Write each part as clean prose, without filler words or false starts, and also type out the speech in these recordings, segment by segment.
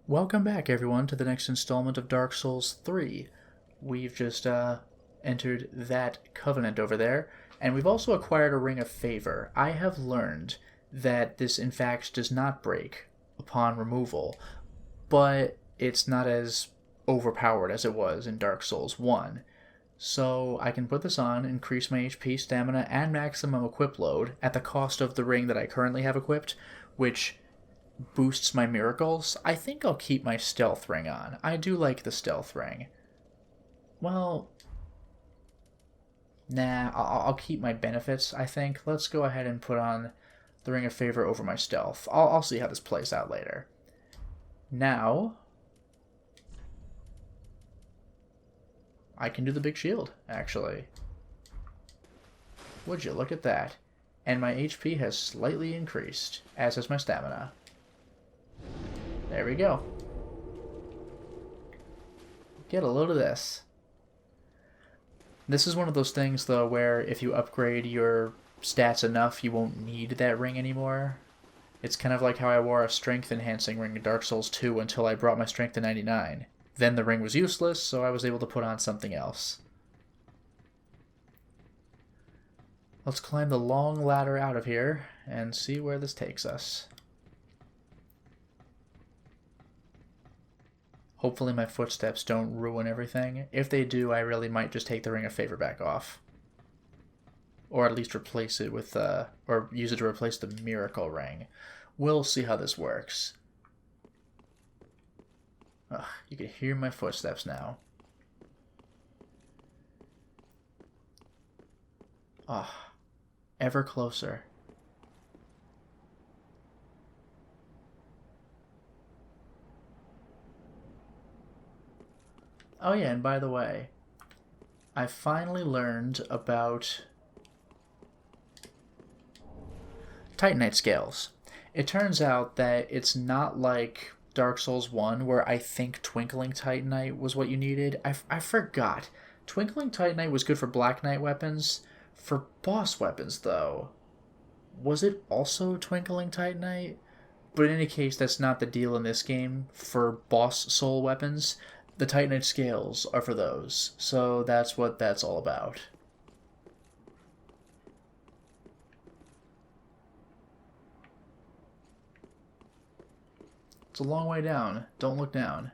Welcome back, everyone, to the next installment of Dark Souls 3. We've just entered that covenant over there, and we've also acquired a Ring of Favor. I have learned that this, in fact, does not break upon removal, but it's not as overpowered as it was in Dark Souls 1. So I can put this on, increase my HP, stamina, and maximum equip load at the cost of the ring that I currently have equipped, which boosts my miracles. I think I'll keep my stealth ring on. I do like the stealth ring. Well, nah, I'll keep my benefits, I think. Let's go ahead and put on the Ring of Favor over my stealth. I'll see how this plays out later. Now, I can do the big shield, actually. Would you look at that? And my HP has slightly increased, as has my stamina. There we go. Get a load of this. This is one of those things, though, where if you upgrade your stats enough, you won't need that ring anymore. It's kind of like how I wore a strength enhancing ring in Dark Souls 2 until I brought my strength to 99. Then the ring was useless, so I was able to put on something else. Let's climb the long ladder out of here and see where this takes us. Hopefully my footsteps don't ruin everything. If they do, I really might just take the Ring of Favor back off. Or at least replace it with, or use it to replace the Miracle Ring. We'll see how this works. Ugh, you can hear my footsteps now. Ah, ever closer. Oh yeah, and by the way, I finally learned about Titanite scales. It turns out that it's not like Dark Souls 1, where I think Twinkling Titanite was what you needed. I forgot. Twinkling Titanite was good for Black Knight weapons. For boss weapons, though, was it also Twinkling Titanite? But in any case, that's not the deal in this game. For boss soul weapons, the Titanite scales are for those. So that's what that's all about. It's a long way down. Don't look down.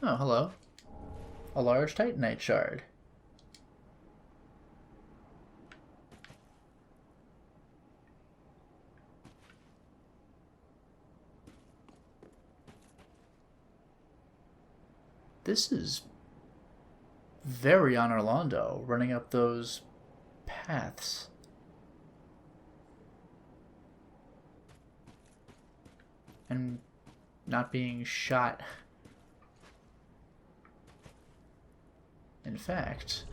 Oh, hello. A large Titanite shard. This is very Anor Londo, running up those paths. And not being shot. In fact,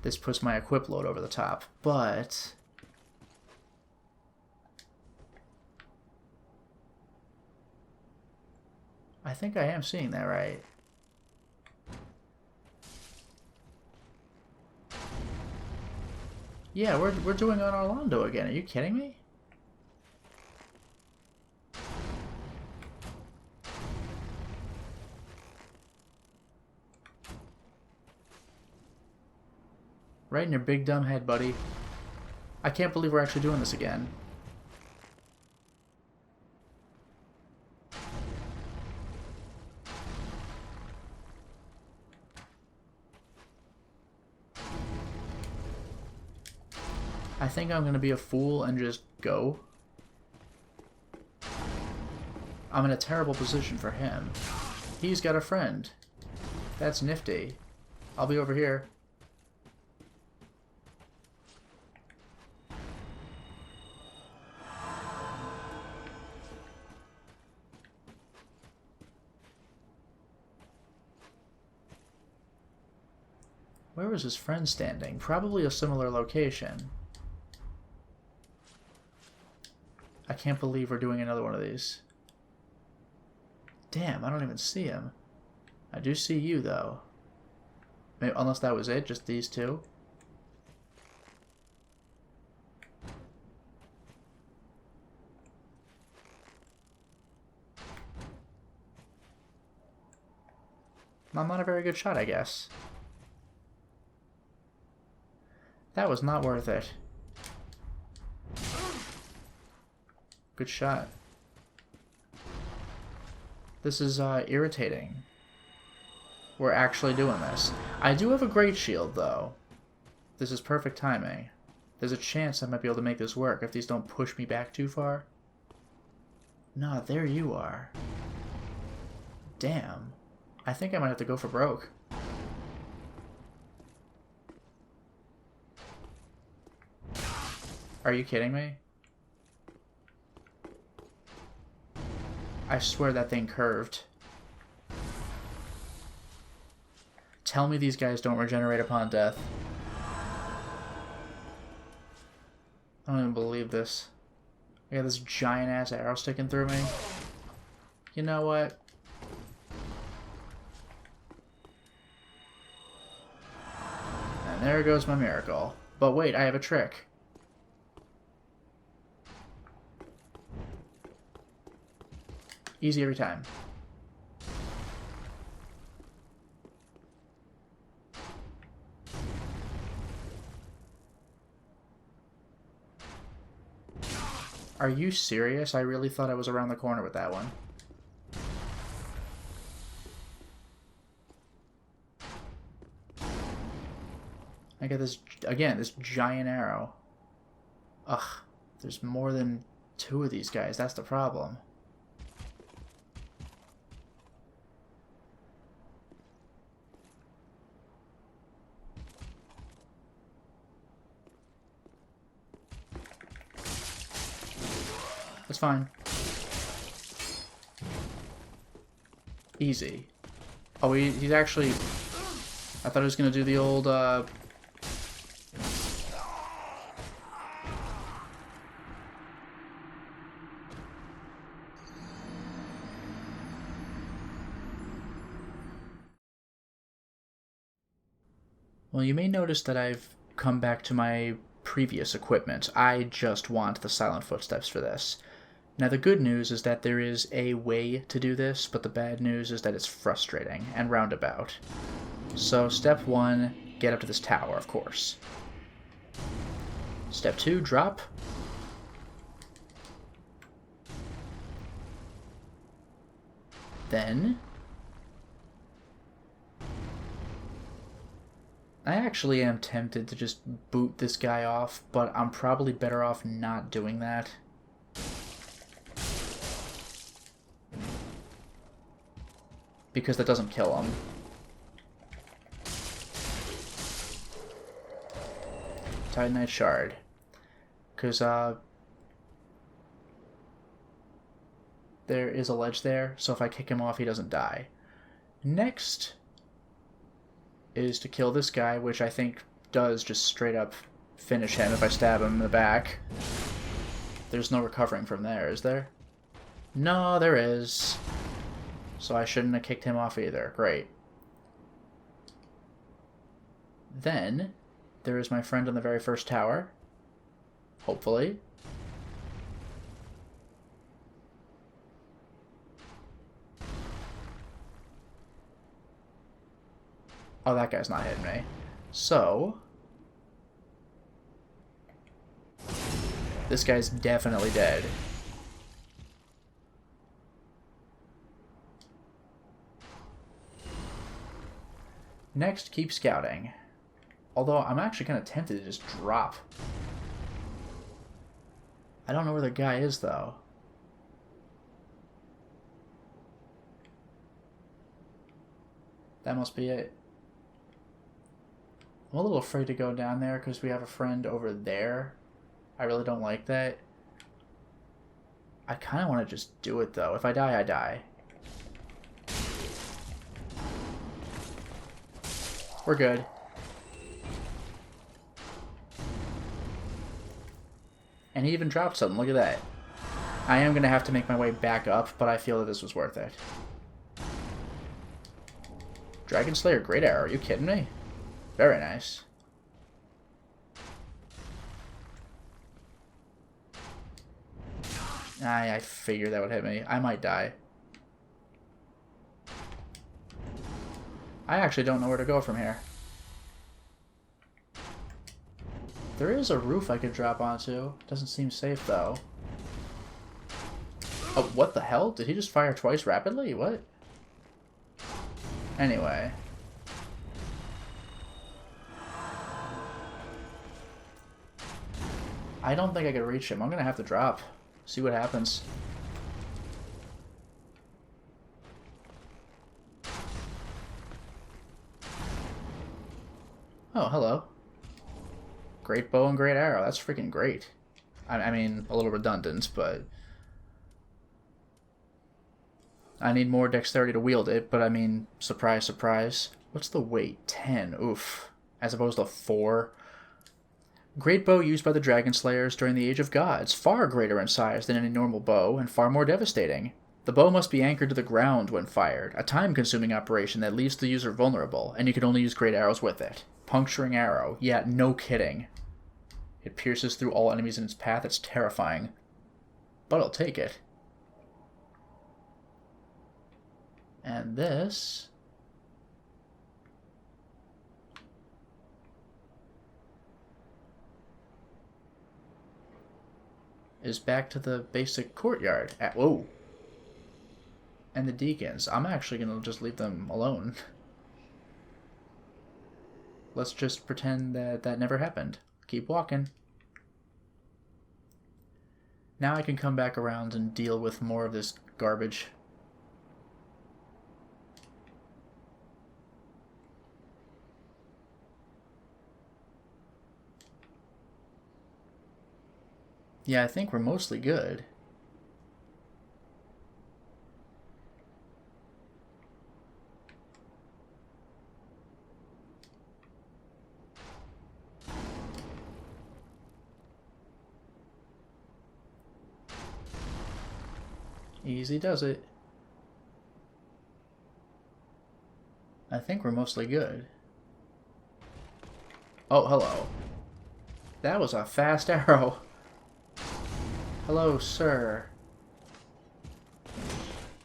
this puts my equip load over the top, but I think I am seeing that right. Yeah, we're doing Anor Londo again. Are you kidding me? Right in your big dumb head, buddy. I can't believe we're actually doing this again. I think I'm gonna be a fool and just go. I'm in a terrible position for him. He's got a friend. That's nifty. I'll be over here. Where was his friend standing? Probably a similar location. I can't believe we're doing another one of these. Damn, I don't even see him. I do see you, though. Maybe, unless that was it, just these two. I'm not a very good shot, I guess. That was not worth it. Good shot. This is irritating. We're actually doing this. I do have a great shield, though. This is perfect timing. There's a chance I might be able to make this work if these don't push me back too far. Nah, there you are. Damn. I think I might have to go for broke. Are you kidding me? I swear that thing curved. Tell me these guys don't regenerate upon death. I don't even believe this. I got this giant ass arrow sticking through me. You know what? And there goes my miracle. But wait, I have a trick. Easy every time. Are you serious? I really thought I was around the corner with that one. I got this, again, this giant arrow. Ugh, there's more than 2 of these guys. That's the problem. That's fine. Easy. Oh, he's actually... I thought he was going to do the old, Well, you may notice that I've come back to my previous equipment. I just want the silent footsteps for this. Now, the good news is that there is a way to do this, but the bad news is that it's frustrating and roundabout. So, step 1, get up to this tower, of course. Step 2, drop. Then... I actually am tempted to just boot this guy off, but I'm probably better off not doing that. Because that doesn't kill him. Titanite Shard. Because, there is a ledge there, so if I kick him off, he doesn't die. Next is to kill this guy, which I think does just straight up finish him if I stab him in the back. There's no recovering from there, is there? No, there is. So I shouldn't have kicked him off either. Great. Then, there is my friend on the very first tower. Hopefully. Oh, that guy's not hitting me. So... this guy's definitely dead. Next, keep scouting. Although, I'm actually kind of tempted to just drop. I don't know where the guy is, though. That must be it. I'm a little afraid to go down there because we have a friend over there. I really don't like that. I kind of want to just do it, though. If I die, I die. We're good. And he even dropped something. Look at that. I am going to have to make my way back up, but I feel that this was worth it. Dragon Slayer, great arrow. Are you kidding me? Very nice. I figured that would hit me. I might die. I actually don't know where to go from here. There is a roof I could drop onto. Doesn't seem safe, though. Oh, what the hell? Did he just fire twice rapidly? What? Anyway. I don't think I could reach him. I'm gonna have to drop. See what happens. Oh, hello. Great bow and great arrow. That's freaking great. I mean, a little redundant, but... I need more dexterity to wield it, but I mean, surprise, surprise. What's the weight? 10. Oof. As opposed to 4. Great bow used by the Dragon Slayers during the Age of Gods. Far greater in size than any normal bow, and far more devastating. The bow must be anchored to the ground when fired, a time-consuming operation that leaves the user vulnerable, and you can only use great arrows with it. Puncturing arrow. Yeah, no kidding. It pierces through all enemies in its path. It's terrifying. But I'll take it. And this... is back to the basic courtyard. Whoa! And the deacons. I'm actually going to just leave them alone. Let's just pretend that that never happened. Keep walking. Now I can come back around and deal with more of this garbage. Yeah, I think we're mostly good. Easy does it. I think we're mostly good. Oh, hello. That was a fast arrow. Hello, sir.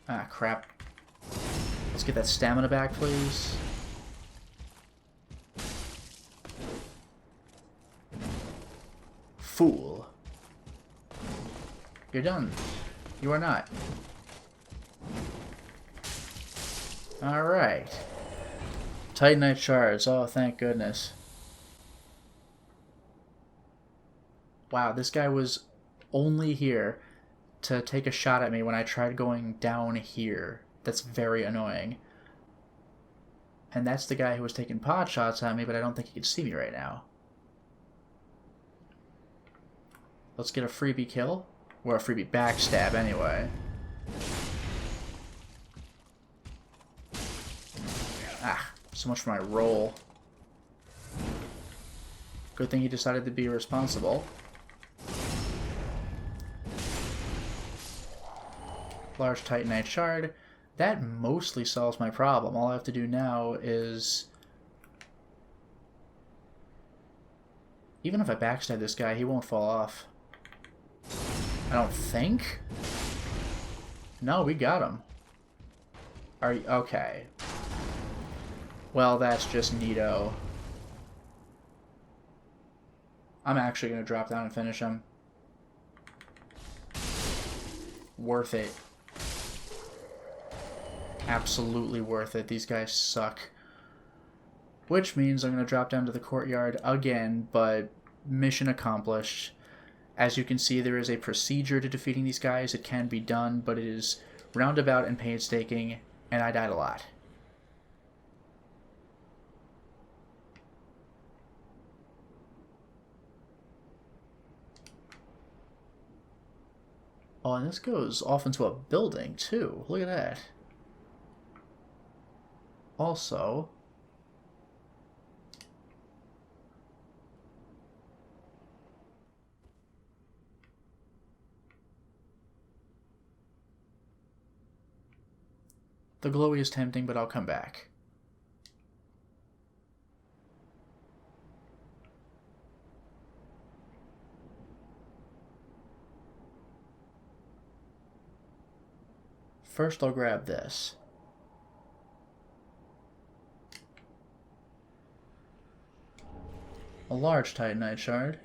Ah, crap. Let's get that stamina back, please. Fool. You're done. You are not. Alright. Titanite shards. Oh, thank goodness. Wow, this guy was only here to take a shot at me when I tried going down here. That's very annoying. And that's the guy who was taking pot shots at me, but I don't think he can see me right now. Let's get a freebie kill. Or a freebie backstab, anyway. Ah, so much for my roll. Good thing he decided to be irresponsible. Large Titanite shard. That mostly solves my problem. All I have to do now is... even if I backstab this guy, he won't fall off. I don't think? No, we got him. Are you... okay. Well, that's just neato. I'm actually going to drop down and finish him. Worth it. Absolutely worth it. These guys suck. Which means I'm going to drop down to the courtyard again, but mission accomplished. As you can see, there is a procedure to defeating these guys. It can be done, but it is roundabout and painstaking, and I died a lot. Oh, and this goes off into a building, too. Look at that. Also... The glowy is tempting, but I'll come back. First, I'll grab this. A large Titanite shard.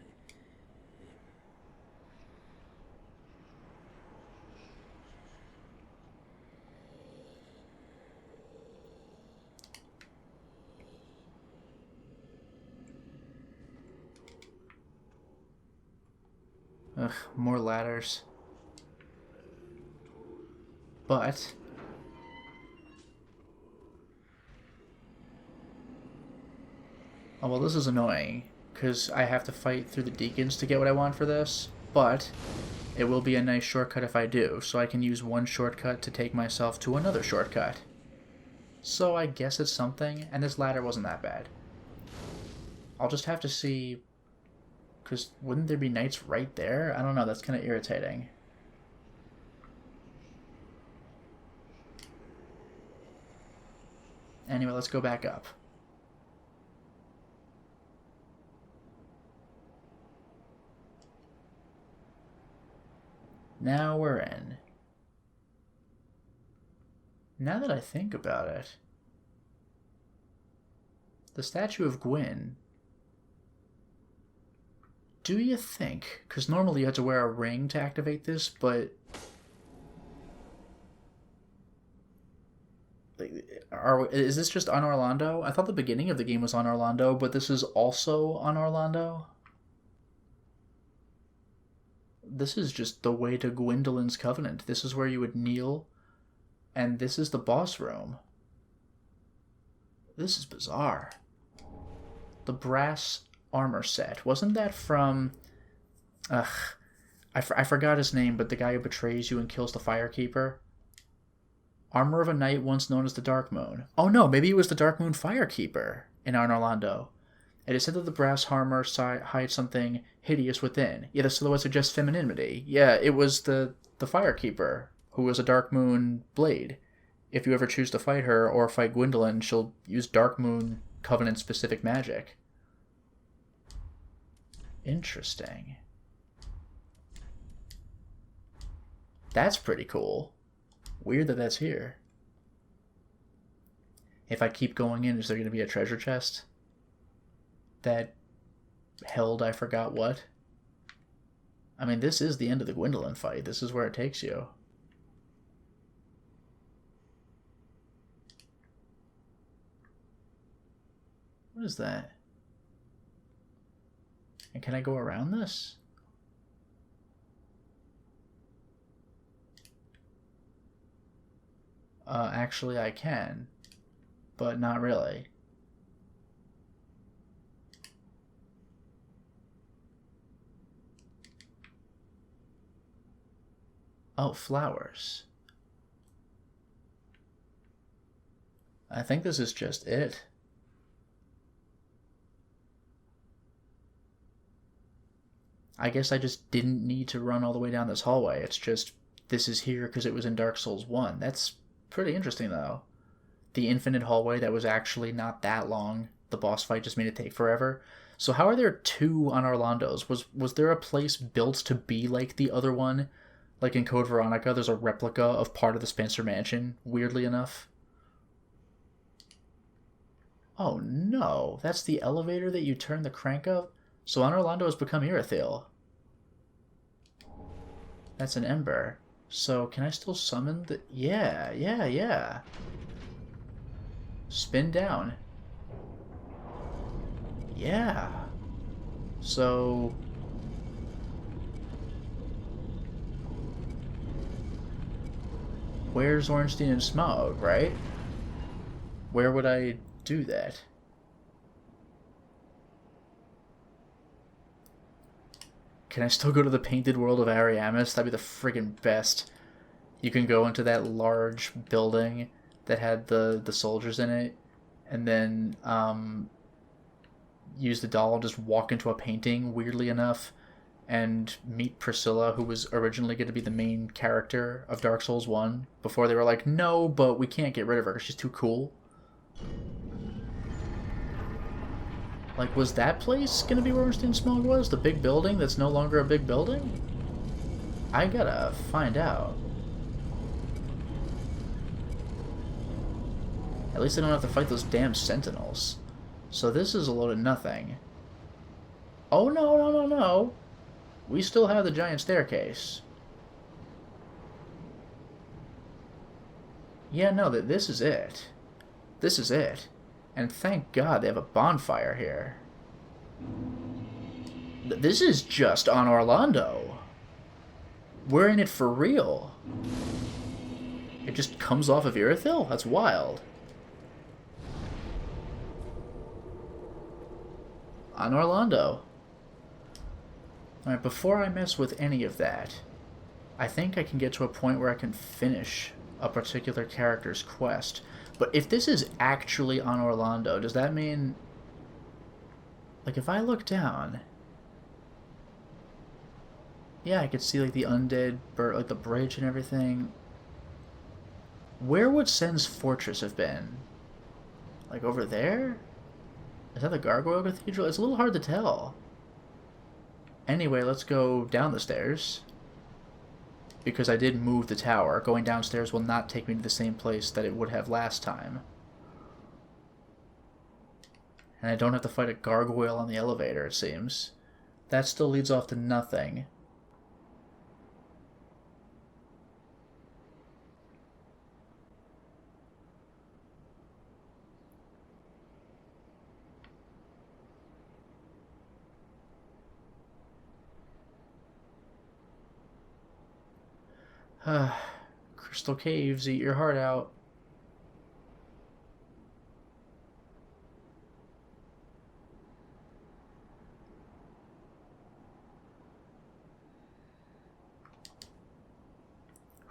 Ugh, more ladders. But oh well, this is annoying because I have to fight through the deacons to get what I want for this, but it will be a nice shortcut if I do, so I can use one shortcut to take myself to another shortcut. So I guess it's something, and this ladder wasn't that bad. I'll just have to see, because wouldn't there be knights right there? I don't know, that's kind of irritating. Anyway, let's go back up. Now we're in. Now that I think about it, the statue of Gwyn, do you think, because normally you had to wear a ring to activate this, but is this just Anor Londo? I thought the beginning of the game was Anor Londo, but this is also Anor Londo? This is just the way to Gwendolyn's Covenant. This is where you would kneel, and this is the boss room. This is bizarre. The brass armor set. Wasn't that from... I forgot his name, but the guy who betrays you and kills the Firekeeper? Armor of a knight once known as the Darkmoon. Oh no, maybe it was the Darkmoon Firekeeper in Anor Londo. It is said that the brass armor hides something hideous within. Yeah, the silhouette suggests femininity. Yeah, it was the Firekeeper, who was a Darkmoon blade. If you ever choose to fight her or fight Gwendolyn, she'll use Darkmoon Covenant-specific magic. Interesting. That's pretty cool. Weird that that's here. If I keep going in, is there going to be a treasure chest that held I forgot what? I mean, this is the end of the Gwendolyn fight. This is where it takes you. What is that? And can I go around this? Actually I can, but not really. Oh, flowers. I think this is just it. I guess I just didn't need to run all the way down this hallway. It's just, this is here because it was in Dark Souls 1. That's pretty interesting, though. The infinite hallway that was actually not that long. The boss fight just made it take forever. So how are there two Anor Londos? Was there a place built to be like the other one? Like in Code Veronica, there's a replica of part of the Spencer Mansion, weirdly enough. Oh no, that's the elevator that you turn the crank up? So Anor Londo has become Irithyll. That's an ember. So can I still summon the... Yeah. Spin down. Yeah. So... Where's Ornstein and Smaug, right? Where would I do that? Can I still go to the painted world of Ariamis? That'd be the friggin' best. You can go into that large building that had the soldiers in it, and then use the doll and just walk into a painting, weirdly enough. and meet Priscilla, who was originally going to be the main character of Dark Souls 1, before they were like, no, but we can't get rid of her because she's too cool. Like, was that place going to be where Ornstein Smog was? The big building that's no longer a big building? I gotta find out. At least I don't have to fight those damn sentinels. So this is a load of nothing. Oh, no, no, no, no. We still have the giant staircase. Yeah, no, this is it. This is it. And thank God they have a bonfire here. This is just Anor Londo. We're in it for real. It just comes off of Irithyll? That's wild. Anor Londo. Alright, before I mess with any of that, I think I can get to a point where I can finish a particular character's quest. But if this is actually Anor Londo, does that mean... Like, if I look down... Yeah, I could see, like, the undead bird, like, the bridge and everything. Where would Sen's fortress have been? Like, over there? Is that the Gargoyle Cathedral? It's a little hard to tell. Anyway, let's go down the stairs. Because I did move the tower. Going downstairs will not take me to the same place that it would have last time. And I don't have to fight a gargoyle on the elevator, it seems. That still leads off to nothing. Crystal caves, eat your heart out.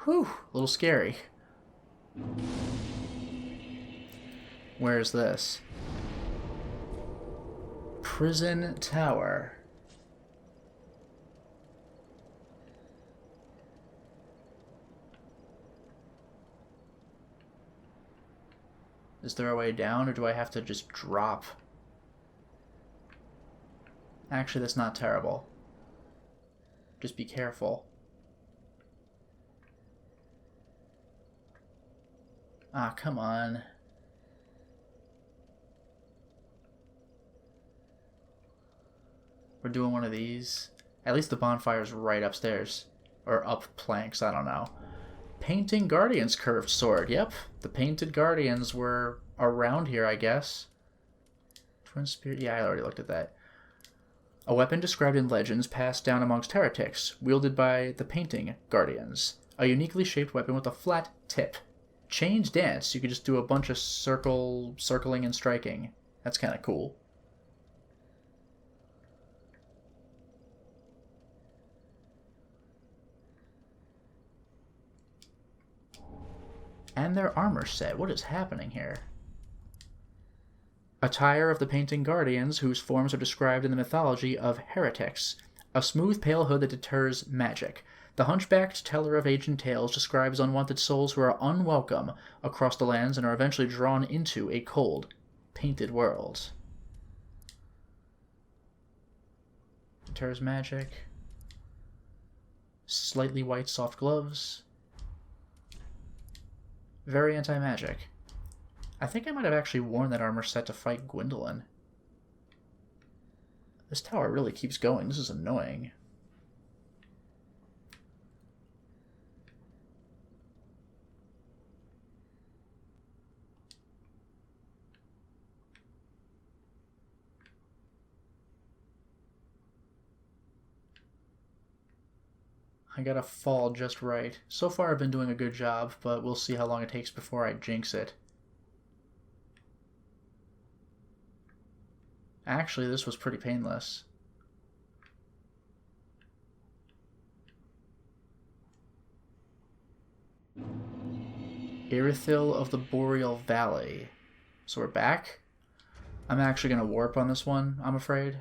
Whew, a little scary. Where's this? Prison Tower. Is there a way down, or do I have to just drop? Actually, that's not terrible. Just be careful. Ah, come on. We're doing one of these. At least the bonfire's right upstairs. Or up planks, I don't know. Painting Guardian's curved sword. Yep, the Painted Guardians were around here, I guess. Twin Spirit. Yeah, I already looked at that. A weapon described in legends passed down amongst heretics, wielded by the Painting Guardians. A uniquely shaped weapon with a flat tip. Chained dance. You could just do a bunch of circling and striking. That's kind of cool. And their armor set. What is happening here? Attire of the Painting Guardians, whose forms are described in the mythology of heretics. A smooth, pale hood that deters magic. The hunchbacked teller of ancient tales describes unwanted souls who are unwelcome across the lands and are eventually drawn into a cold, painted world. Deters magic. Slightly white soft gloves. Very anti-magic. I think I might have actually worn that armor set to fight Gwendolyn. This tower really keeps going. This is annoying. I gotta fall just right. So far I've been doing a good job, but we'll see how long it takes before I jinx it. Actually, this was pretty painless. Irithyll of the Boreal Valley. So we're back? I'm actually gonna warp on this one, I'm afraid.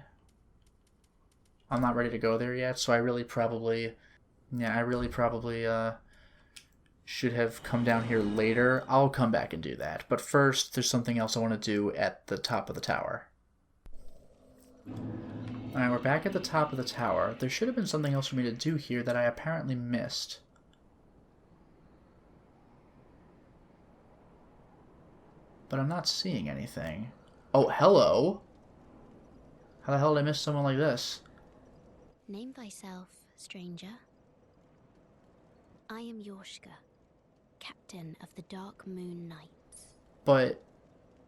I'm not ready to go there yet, so I really probably, yeah, I really probably should have come down here later. I'll come back and do that. But first, there's something else I want to do at the top of the tower. Alright, we're back at the top of the tower. There should have been something else for me to do here that I apparently missed. But I'm not seeing anything. Oh, hello! How the hell did I miss someone like this? Name thyself, stranger. I am Yorshka, captain of the Darkmoon Knights. But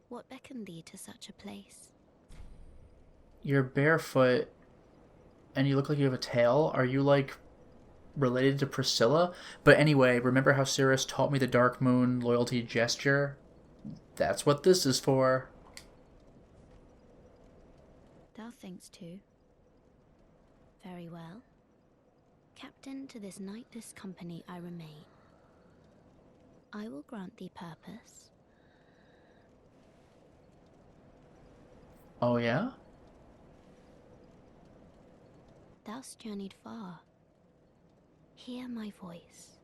What beckoned thee to such a place? you're barefoot and you look like you have a tail. Are you, like, related to Priscilla? But anyway, remember how Cirrus taught me the Darkmoon loyalty gesture? That's what this is for. Thou thinkst too. Very well. Captain to this knightless company I remain. I will grant thee purpose. Oh, yeah? Thou'st journeyed far. Hear my voice.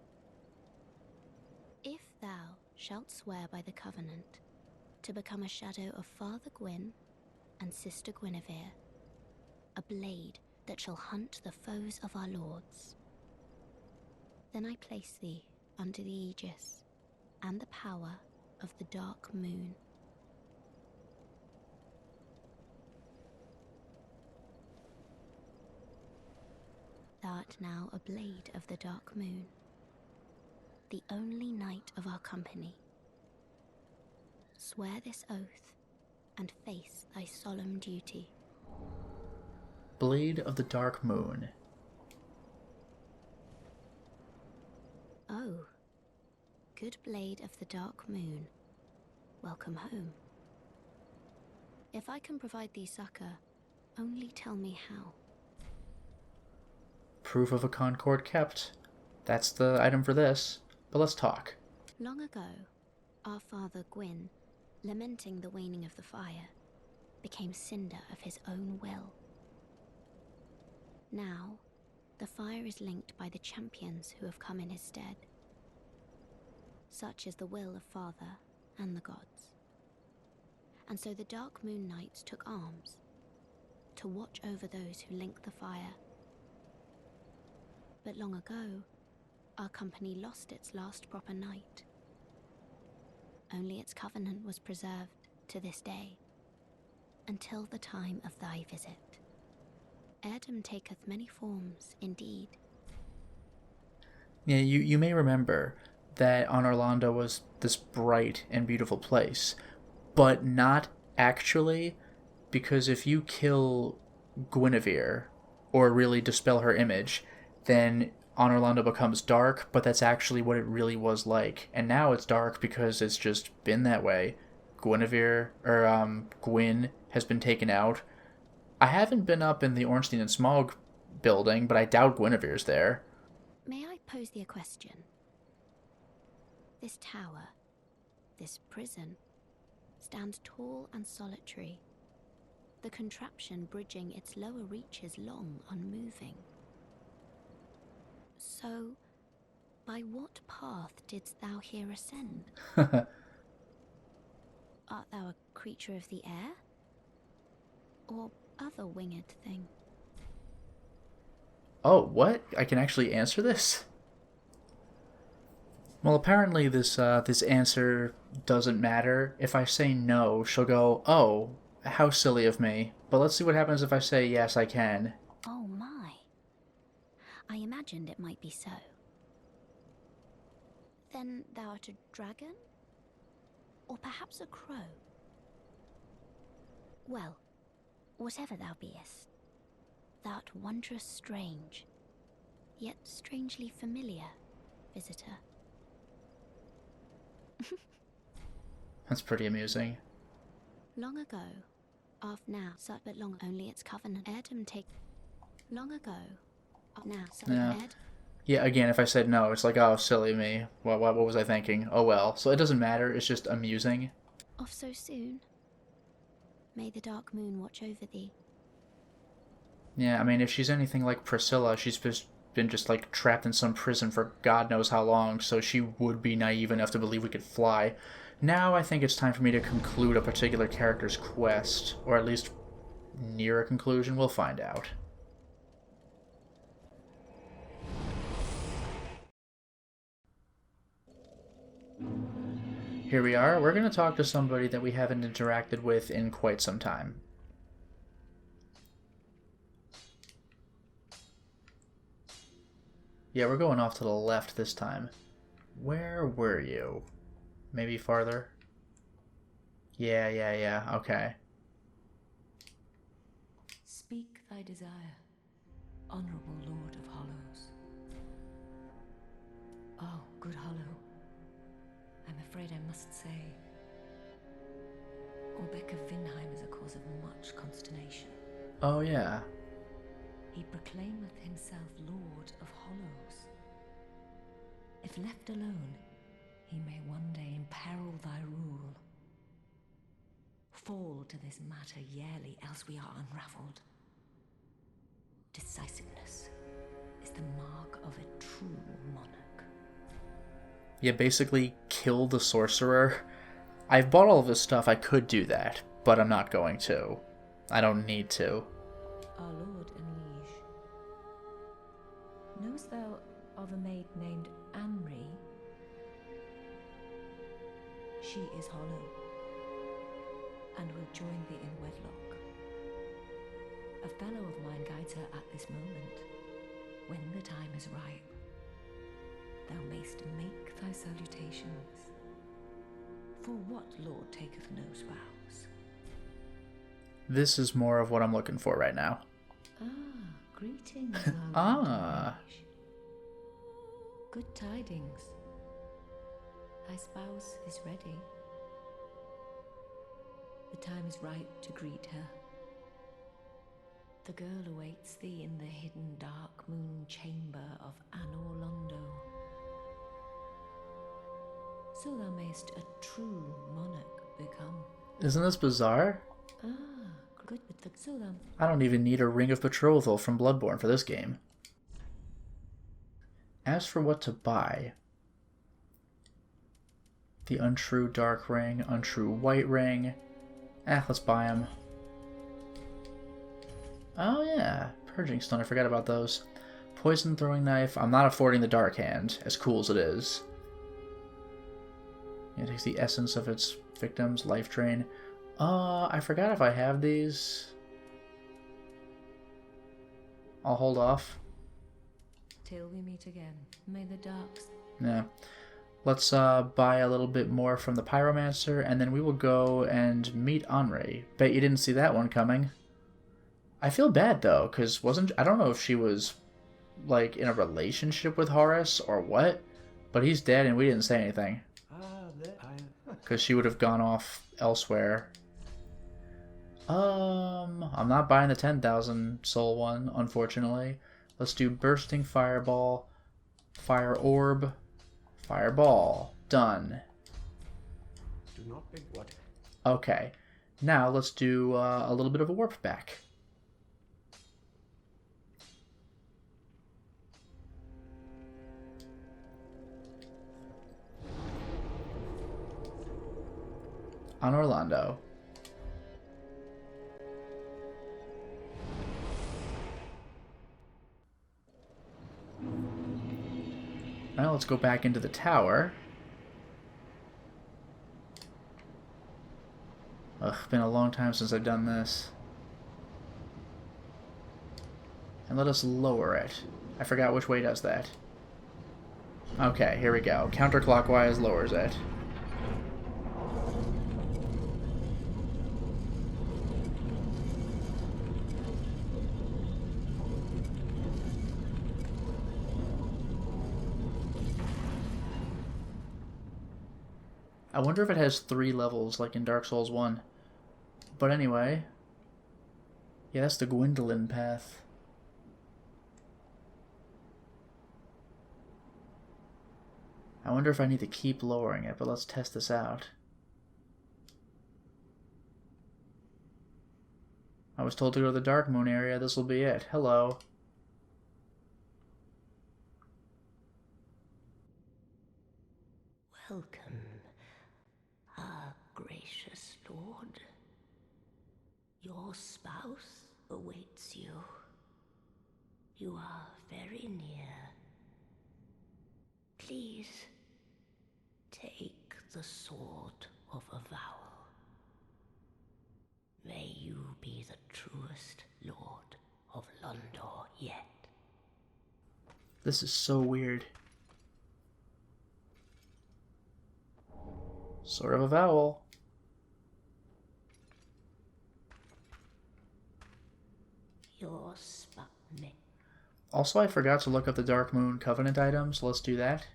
If thou shalt swear by the covenant to become a shadow of Father Gwyn and Sister Guinevere, a blade that shall hunt the foes of our lords, then I place thee under the aegis and the power of the Darkmoon. Thou art now a blade of the Darkmoon, the only knight of our company. Swear this oath and face thy solemn duty. Blade of the Darkmoon. Oh, good blade of the Darkmoon, welcome home. If I can provide thee succor, only tell me how. Proof of a Concord kept. That's the item for this. But let's talk. Long ago, our father Gwyn, lamenting the waning of the fire, became cinder of his own will. Now, the fire is linked by the champions who have come in his stead. Such is the will of Father and the gods. And so the Darkmoon Knights took arms to watch over those who link the fire. But long ago, our company lost its last proper knight. Only its covenant was preserved to this day, until the time of thy visit. Heirdom taketh many forms, indeed. Yeah, you may remember that Anor Londo was this bright and beautiful place, but not actually, because if you kill Guinevere, or really dispel her image, then Anor Londo becomes dark, but that's actually what it really was like. And now it's dark because it's just been that way. Gwyn has been taken out. I haven't been up in the Ornstein and Smog building, but I doubt Guinevere's there. May I pose thee a question? This tower, this prison, stands tall and solitary, the contraption bridging its lower reaches long unmoving. So, by what path didst thou here ascend? Art thou a creature of the air? Or other winged thing? Oh, what? I can actually answer this? Well, apparently this answer doesn't matter. If I say no, she'll go, oh, how silly of me. But let's see what happens if I say yes, I can. Oh my. I imagined it might be so. Then thou art a dragon? Or perhaps a crow? Well, whatever thou beest, thou'rt wondrous strange, yet strangely familiar, visitor. That's pretty amusing. Long ago, now, but long only its covenant Heirdom take. Long ago, now, Yeah. Ed. Yeah, again, if I said no, it's like, oh, silly me. What was I thinking? Oh well. So it doesn't matter, it's just amusing. Off so soon? May the Darkmoon watch over thee. Yeah, I mean, if she's anything like Priscilla, she's just been just like trapped in some prison for God knows how long, so she would be naive enough to believe we could fly. Now I think it's time for me to conclude a particular character's quest, or at least near a conclusion. We'll find out. Here we are. We're going to talk to somebody that we haven't interacted with in quite some time. Yeah, we're going off to the left this time. Where were you? Maybe farther? Yeah. Okay. Speak thy desire, honorable Lord of Hollows. Oh, good Hollow, I'm afraid I must say, Orbeck of Vinheim is a cause of much consternation. Oh, yeah. He proclaimeth himself Lord of Hollows. If left alone, he may one day imperil thy rule. Fall to this matter yearly, else we are unraveled. Decisiveness is the mark of a true monarch. Yeah, basically kill the sorcerer. I've bought all of this stuff. I could do that, but I'm not going to. I don't need to. Our lord and liege, knowest thou of a maid named Anri? She is hollow, and will join thee in wedlock. A fellow of mine guides her at this moment. When the time is ripe, thou mayst make thy salutations. For what lord taketh no spouse? This is more of what I'm looking for right now. Greetings, Ah. liege. Good tidings. Thy spouse is ready. The time is ripe to greet her. The girl awaits thee in the hidden Darkmoon chamber of Anor Londo. So thou mayst a true monarch become. Isn't this bizarre? Good with the so thou. I don't even need a ring of betrothal from Bloodborne for this game. As for what to buy, the untrue dark ring, untrue white ring. Let's buy them. Oh yeah, purging stone. I forgot about those. Poison throwing knife. I'm not affording the dark hand, as cool as it is. It takes the essence of its victims. Life drain. I forgot if I have these. I'll hold off. Till we meet again, may the darks. Yeah. Let's buy a little bit more from the Pyromancer, and then we will go and meet Anri. Bet you didn't see that one coming. I feel bad, though, because I don't know if she was, like, in a relationship with Horus or what, but he's dead and we didn't say anything. Because she would have gone off elsewhere. I'm not buying the 10,000 soul one, unfortunately. Let's do Bursting Fireball, Fire Orb, Fireball. Done. Do not big what? Okay. Now let's do a little bit of a warp back. Anor Londo. Now let's go back into the tower. Ugh, been a long time since I've done this. And let us lower it. I forgot which way does that. Okay, here we go. Counterclockwise lowers it. I wonder if it has 3 levels like in Dark Souls 1. But anyway. Yeah, that's the Gwendolyn path. I wonder if I need to keep lowering it, but let's test this out. was told to go to the Darkmoon area. This will be it. Hello. Welcome, our gracious lord. Your spouse awaits you. You are very near. Please, take the sword of avowal. May you be the truest lord of Londo yet. This is so weird. Sword of avowal. Your spot me. Also, I forgot to look up the Darkmoon Covenant items. Let's do that.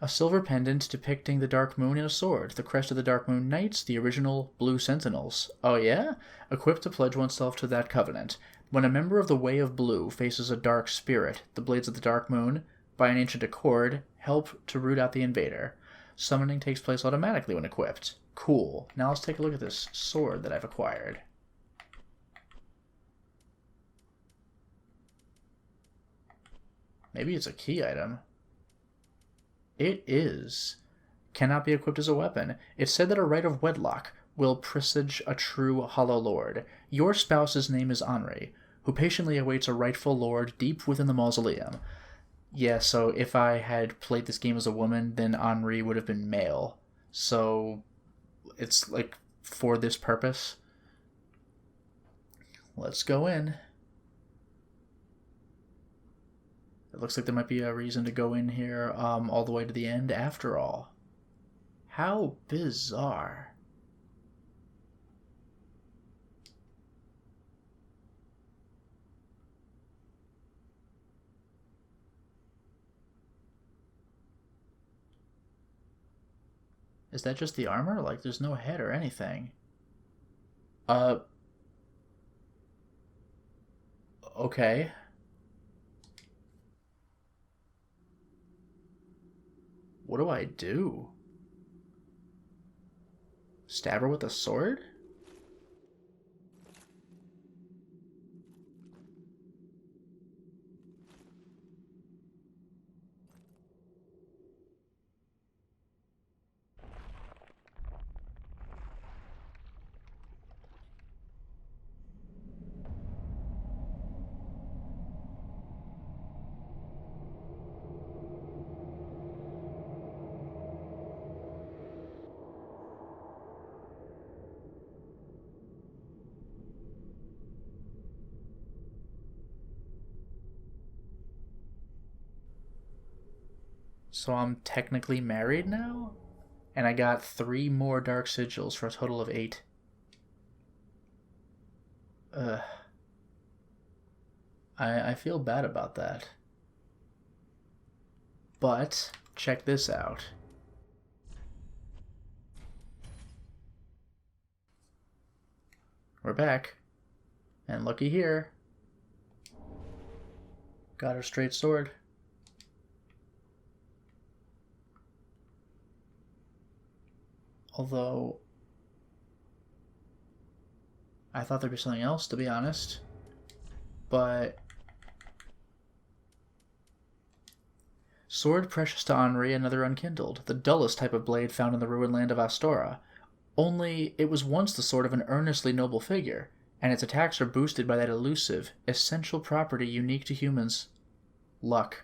A silver pendant depicting the Dark Moon in a sword, the crest of the Darkmoon Knights, the original Blue Sentinels. Oh yeah? Equipped to pledge oneself to that covenant. When a member of the Way of Blue faces a dark spirit, the Blades of the Darkmoon, by an ancient accord, help to root out the invader. Summoning takes place automatically when equipped. Cool. Now let's take a look at this sword that I've acquired. Maybe it's a key item. It is. Cannot be equipped as a weapon. It's said that a rite of wedlock will presage a true Hollow Lord. Your spouse's name is Anri, who patiently awaits a rightful lord deep within the mausoleum. Yeah, so if I had played this game as a woman, then Anri would have been male. So it's like for this purpose. Let's go in. It looks like there might be a reason to go in here all the way to the end after all. How bizarre. Is that just the armor? Like, there's no head or anything. Okay. What do I do? Stab her with a sword? So I'm technically married now? And I got 3 more dark sigils for a total of 8. Ugh. I feel bad about that. But, check this out. We're back. And looky here. Got her straight sword. Although, I thought there'd be something else, to be honest. But, sword precious to Anri, another unkindled, the dullest type of blade found in the ruined land of Astora. Only, it was once the sword of an earnestly noble figure, and its attacks are boosted by that elusive, essential property unique to humans, luck.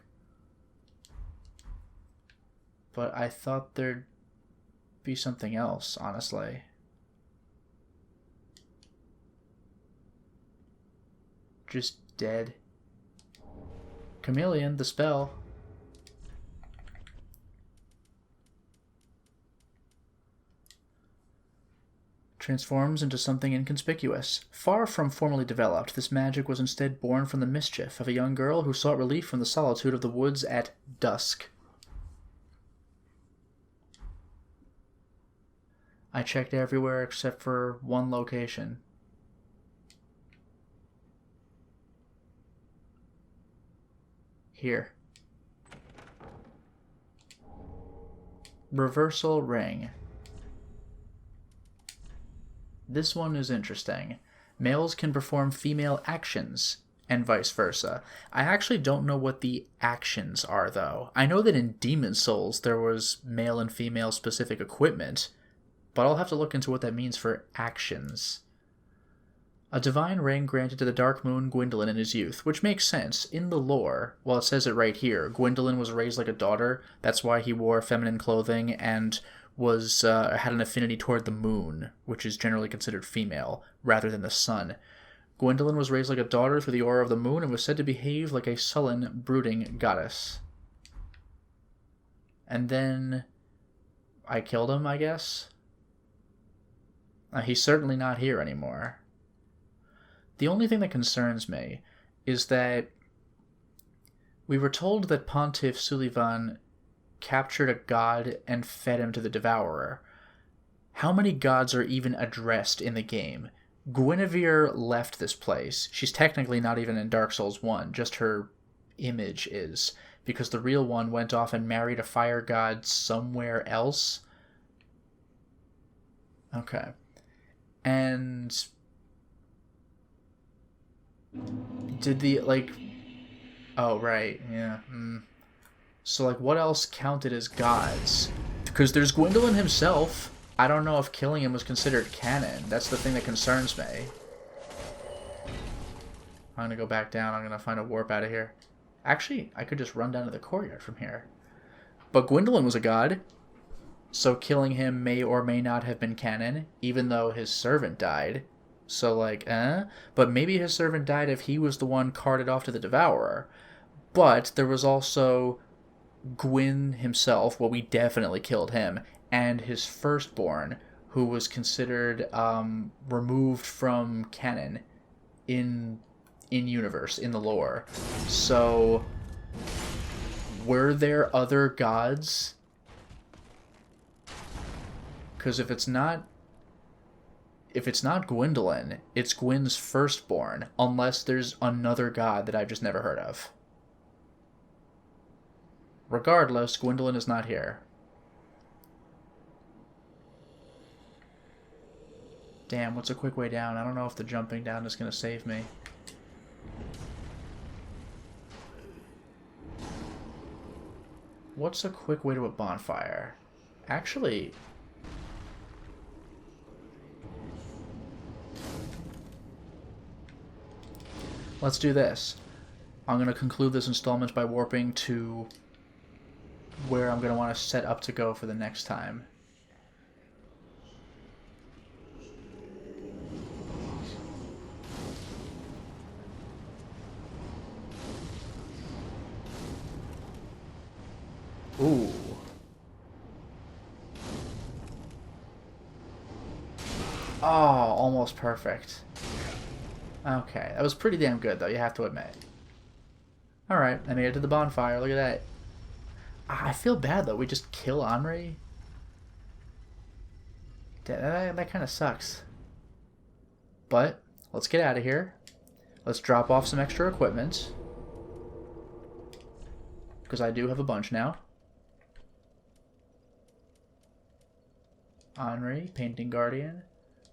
But I thought there'd be something else, honestly. Just dead. Chameleon, the spell. Transforms into something inconspicuous. Far from formally developed, this magic was instead born from the mischief of a young girl who sought relief from the solitude of the woods at dusk. I checked everywhere except for one location. Here. Reversal ring. This one is interesting. Males can perform female actions, and vice versa. I actually don't know what the actions are, though. I know that in Demon Souls there was male and female specific equipment, but I'll have to look into what that means for actions. A divine ring granted to the Darkmoon Gwendolyn in his youth, which makes sense. In the lore, well, it says it right here, Gwendolyn was raised like a daughter. That's why he wore feminine clothing and was had an affinity toward the moon, which is generally considered female, rather than the sun. Gwendolyn was raised like a daughter through the aura of the moon and was said to behave like a sullen, brooding goddess. And then I killed him, I guess? He's certainly not here anymore. The only thing that concerns me is that we were told that Pontiff Sulivan captured a god and fed him to the Devourer. How many gods are even addressed in the game? Guinevere left this place. She's technically not even in Dark Souls 1, just her image is, because the real one went off and married a fire god somewhere else. Okay. And did the, like... Oh, right, yeah. So, like, what else counted as gods? Because there's Gwendolyn himself. I don't know if killing him was considered canon. That's the thing that concerns me. I'm gonna go back down. I'm gonna find a warp out of here. Actually, I could just run down to the courtyard from here. But Gwendolyn was a god, so killing him may or may not have been canon, even though his servant died. So, like, But maybe his servant died if he was the one carted off to the Devourer. But there was also Gwyn himself, well, we definitely killed him, and his firstborn, who was considered removed from canon in universe, in the lore. So, were there other gods? Because if it's not Gwendolyn, it's Gwyn's firstborn, unless there's another god that I've just never heard of. Regardless, Gwendolyn is not here. Damn, what's a quick way down? I don't know if the jumping down is going to save me. What's a quick way to a bonfire? Actually... let's do this. I'm going to conclude this installment by warping to where I'm going to want to set up to go for the next time. Ooh. Oh, almost perfect. Okay, that was pretty damn good, though, you have to admit. Alright, I made it to the bonfire, look at that. I feel bad, though, we just kill Anri. That kind of sucks. But, let's get out of here. Let's drop off some extra equipment. Because I do have a bunch now. Anri, Painting Guardian,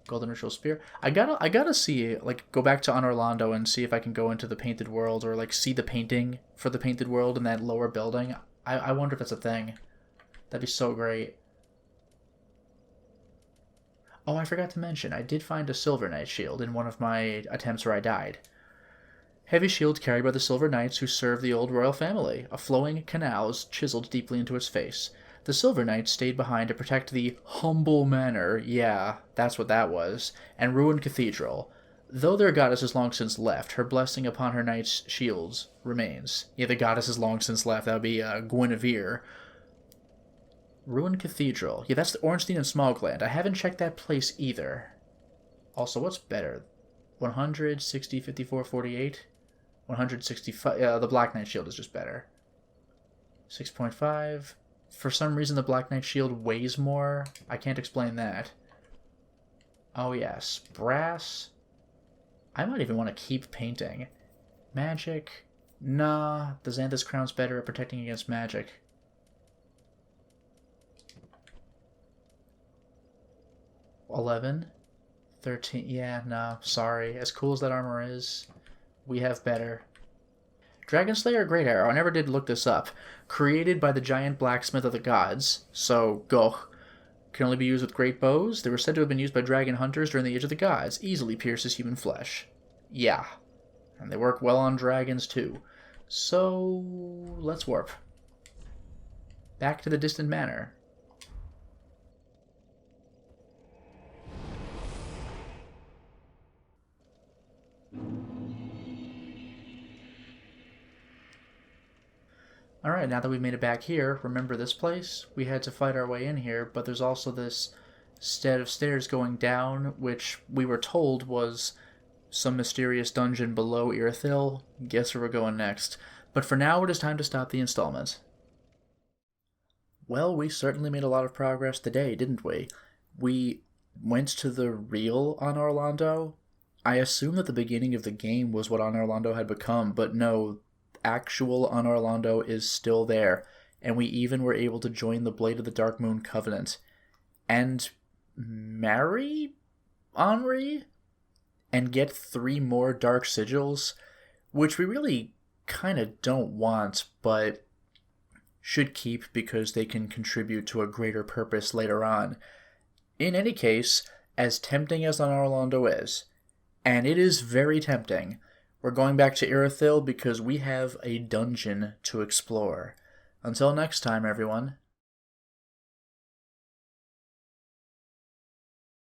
Golden Ritual Spear. I gotta see, like, go back to Anor Londo and see if I can go into the Painted World or, like, see the painting for the Painted World in that lower building. I wonder if that's a thing. That'd be so great. Oh, I forgot to mention, I did find a Silver Knight shield in one of my attempts where I died. Heavy shield carried by the Silver Knights who served the old royal family. A flowing canals chiseled deeply into its face. The Silver Knights stayed behind to protect the humble manor, yeah, that's what that was, and ruined cathedral. Though their goddess has long since left, her blessing upon her knights' shields remains. Yeah, the goddess has long since left, that would be Guinevere. Ruined cathedral. Yeah, that's the Ornstein and Smogland. I haven't checked that place either. Also, what's better? 100, 60, 54, 48? 165. The Black Knight shield is just better. 6.5. For some reason, the Black Knight shield weighs more. I can't explain that. Oh, yes. Brass. I might even want to keep painting. Magic. Nah, the Xanthus Crown's better at protecting against magic. $11. 13. Yeah, no, sorry. As cool as that armor is, we have better. Dragon Slayer Great Arrow, I never did look this up. Created by the giant blacksmith of the gods, so go. Can only be used with great bows. They were said to have been used by dragon hunters during the Age of the Gods. Easily pierces human flesh. Yeah. And they work well on dragons too. So, let's warp. Back to the distant manor. Alright, now that we've made it back here, remember this place? We had to fight our way in here, but there's also this set of stairs going down, which we were told was some mysterious dungeon below Irithyll. Guess where we're going next. But for now, it is time to stop the installment. Well, we certainly made a lot of progress today, didn't we? We went to the real Anor Londo. I assume that the beginning of the game was what Anor Londo had become, but no, actual Anor Londo is still there, and we even were able to join the Blade of the Darkmoon Covenant. And marry Anri? And get 3 more Dark Sigils, which we really kind of don't want, but should keep because they can contribute to a greater purpose later on. In any case, as tempting as Anor Londo is, and it is very tempting, we're going back to Irithyll because we have a dungeon to explore. Until next time, everyone,